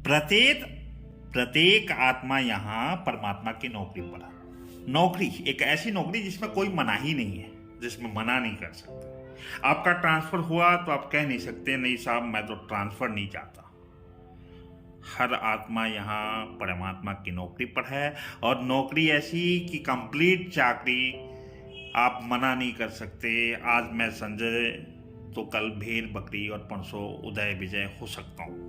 प्रत्येक प्रत्येक आत्मा यहाँ परमात्मा की नौकरी पर है। नौकरी एक ऐसी नौकरी जिसमें कोई मनाही नहीं है, जिसमें मना नहीं कर सकते। आपका ट्रांसफर हुआ तो आप कह नहीं सकते नहीं साहब मैं तो ट्रांसफर नहीं चाहता। हर आत्मा यहाँ परमात्मा की नौकरी पर है, और नौकरी ऐसी कि कंप्लीट चाकरी, आप मना नहीं कर सकते। आज मैं संजय तो कल भेड़ बकरी और परसों उदय विजय हो सकता हूँ।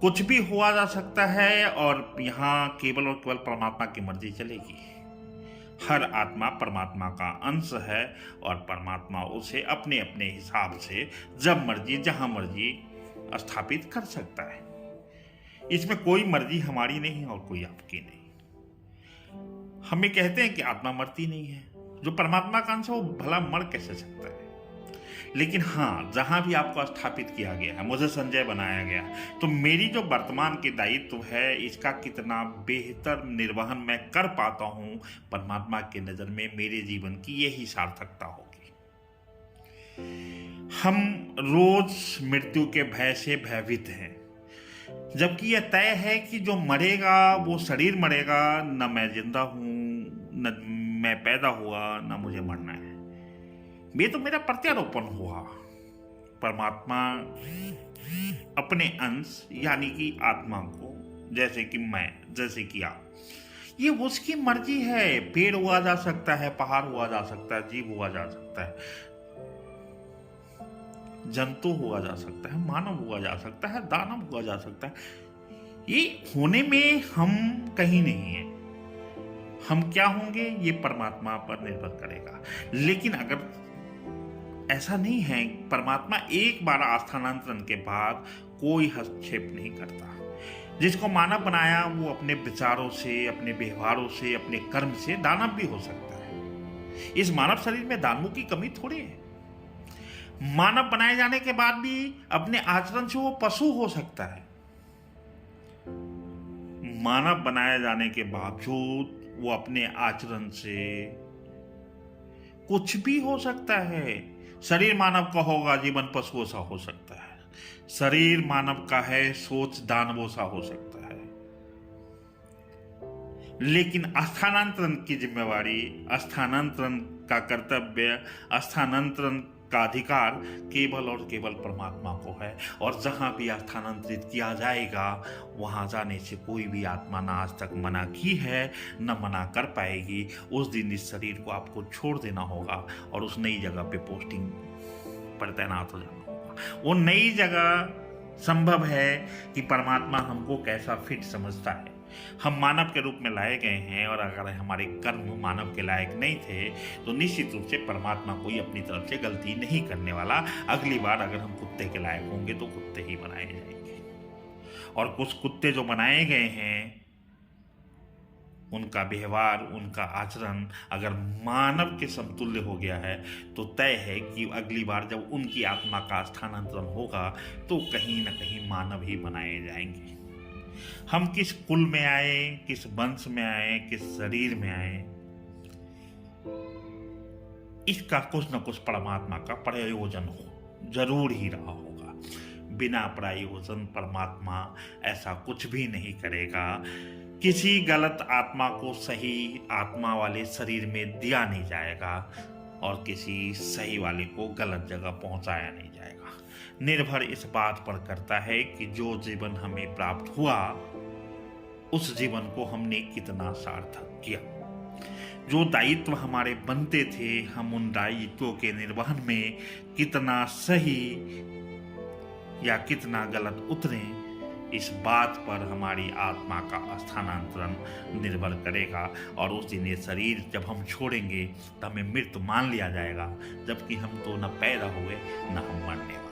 कुछ भी हुआ जा सकता है, और यहाँ केवल और केवल परमात्मा की मर्जी चलेगी। हर आत्मा परमात्मा का अंश है, और परमात्मा उसे अपने अपने हिसाब से जब मर्जी जहां मर्जी स्थापित कर सकता है। इसमें कोई मर्जी हमारी नहीं और कोई आपकी नहीं। हमें कहते हैं कि आत्मा मरती नहीं है, जो परमात्मा का अंश है वो भला मर कैसे सकता है। लेकिन हाँ, जहां भी आपको स्थापित किया गया है, मुझे संजय बनाया गया, तो मेरी जो वर्तमान की दायित्व है इसका कितना बेहतर निर्वहन मैं कर पाता हूं, परमात्मा की नजर में मेरे जीवन की यही सार्थकता होगी। हम रोज मृत्यु के भय से भयभीत हैं, जबकि यह तय है कि जो मरेगा वो शरीर मरेगा। न मैं जिंदा हूं, न मैं पैदा हुआ, न मुझे मरना है। ये तो मेरा प्रत्यारोपण हुआ। परमात्मा अपने अंश यानी कि आत्मा को, जैसे कि मैं, जैसे कि आप, ये उसकी मर्जी है। पेड़ हुआ जा सकता है, पहाड़ हुआ जा सकता है, जीव हुआ जा सकता है, जंतु हुआ जा सकता है, मानव हुआ जा सकता है, दानव हुआ जा सकता है। ये होने में हम कहीं नहीं है। हम क्या होंगे ये परमात्मा पर निर्भर करेगा। लेकिन अगर ऐसा नहीं है, परमात्मा एक बार स्थानांतरण के बाद कोई हस्तक्षेप नहीं करता। जिसको मानव बनाया वो अपने विचारों से, अपने व्यवहारों से, अपने कर्म से दानव भी हो सकता है। इस मानव शरीर में दानवों की कमी थोड़ी है। मानव बनाए जाने के बाद भी अपने आचरण से वो पशु हो सकता है। मानव बनाए जाने के बावजूद वो अपने आचरण से कुछ भी हो सकता है। शरीर मानव का होगा, जीवन पशुओं सा हो सकता है। शरीर मानव का है, सोच दानवों सा हो सकता है। लेकिन स्थानांतरण की जिम्मेवारी, स्थानांतरण का कर्तव्य, स्थानांतरण का अधिकार केवल और केवल परमात्मा को है। और जहां भी स्थानांतरित किया जाएगा वहां जाने से कोई भी आत्मा ना आज तक मना की है, न मना कर पाएगी। उस दिन इस शरीर को आपको छोड़ देना होगा और उस नई जगह पे पोस्टिंग पर तैनात हो जाना होगा। वो नई जगह संभव है कि परमात्मा हमको कैसा फिट समझता है। हम मानव के रूप में लाए गए हैं, और अगर हमारे कर्म मानव के लायक नहीं थे तो निश्चित रूप से परमात्मा कोई अपनी तरफ से गलती नहीं करने वाला। अगली बार अगर हम कुत्ते के लायक होंगे तो कुत्ते ही बनाए जाएंगे। और कुछ कुत्ते जो बनाए गए हैं उनका व्यवहार, उनका आचरण अगर मानव के समतुल्य हो गया है तो तय है कि अगली बार जब उनकी आत्मा का स्थानांतरण होगा तो कहीं ना कहीं मानव ही बनाए जाएंगे। हम किस कुल में आए, किस वंश में आए, किस शरीर में आए, इसका कुछ न कुछ परमात्मा का प्रयोजन हो जरूर ही रहा होगा। बिना प्रयोजन परमात्मा ऐसा कुछ भी नहीं करेगा। किसी गलत आत्मा को सही आत्मा वाले शरीर में दिया नहीं जाएगा, और किसी सही वाले को गलत जगह पहुंचाया नहीं जाएगा। निर्भर इस बात पर करता है कि जो जीवन हमें प्राप्त हुआ उस जीवन को हमने कितना सार्थक किया। जो दायित्व हमारे बनते थे हम उन दायित्वों के निर्वहन में कितना सही या कितना गलत उतरे, इस बात पर हमारी आत्मा का स्थानांतरण निर्भर करेगा। और उस दिन ये शरीर जब हम छोड़ेंगे तो हमें मृत मान लिया जाएगा, जबकि हम तो न पैदा हुए न हम मरने।